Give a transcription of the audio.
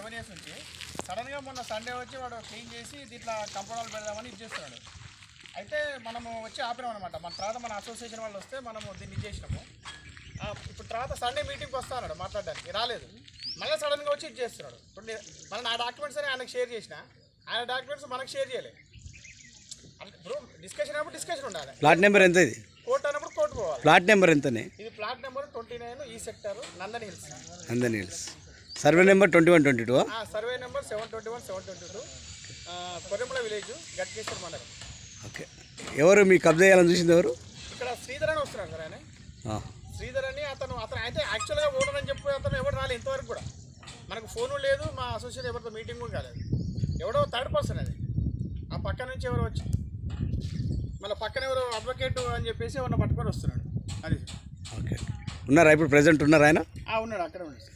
7 years నుంచి. సడన్గా మొన్న సండే వచ్చి వాడు క్లీన్ చేసి దీంట్లో కంపౌండాలు పెడదామని ఇచ్చేస్తున్నాడు. అయితే మనము వచ్చి ఆపినాం అనమాట. మన తర్వాత మన అసోసియేషన్ వాళ్ళు వస్తే మనము దీన్ని ఇచ్చేసినాము. ఇప్పుడు తర్వాత సండే మీటింగ్కి వస్తా అన్నాడు మాట్లాడడానికి, రాలేదు. మళ్ళీ సడన్గా వచ్చి ఇచ్చేస్తున్నాడు. ఇప్పుడు మన నా డాక్యుమెంట్స్ అని ఆయనకు షేర్ చేసిన, ఆయన డాక్యుమెంట్స్ మనకు షేర్ చేయలేదు. ఇప్పుడు డిస్కషన్ అప్పుడు డిస్కషన్ ఉండాలి. ప్లాట్ నెంబర్ ఎంత ఇది? కోర్టు అన్నప్పుడు కోర్టు పోవాలి. ప్లాట్ నెంబర్ ఎంతనే? ఇది ప్లాట్ నెంబర్ 29 ఈ sector Nandan hills. Nandan hills. Survey number 2122. Survey number 721-722. Korembala village, Ghatkesar మండలం. ఓకే. ఎవరు మీ కబ్జా చేయాలని చూసింది ఎవరు? ఇక్కడ శ్రీధర్ అని వస్తున్నాడు సార్. ఆయన శ్రీధర్ అని అతను అయితే యాక్చువల్గా ఓనర్ అని చెప్పి అతను ఎవరు రాలేదు ఇంతవరకు కూడా. మనకు ఫోను లేదు, మా అసోసియేషన్ ఎవరితో మీటింగ్ కూడా కాలేదు. ఎవడో థర్డ్ పర్సన్ అది. ఆ పక్క నుంచి ఎవరో వచ్చి మళ్ళీ పక్కన ఎవరో అడ్వకేట్ అని చెప్పేసి ఎవరిని పట్టుకొని వస్తున్నాడు. అది ఓకే. ఉన్నారా ఇప్పుడు ప్రెజెంట్? ఉన్నారా ఆయన? ఉన్నాడు, అక్కడే ఉన్నాడు.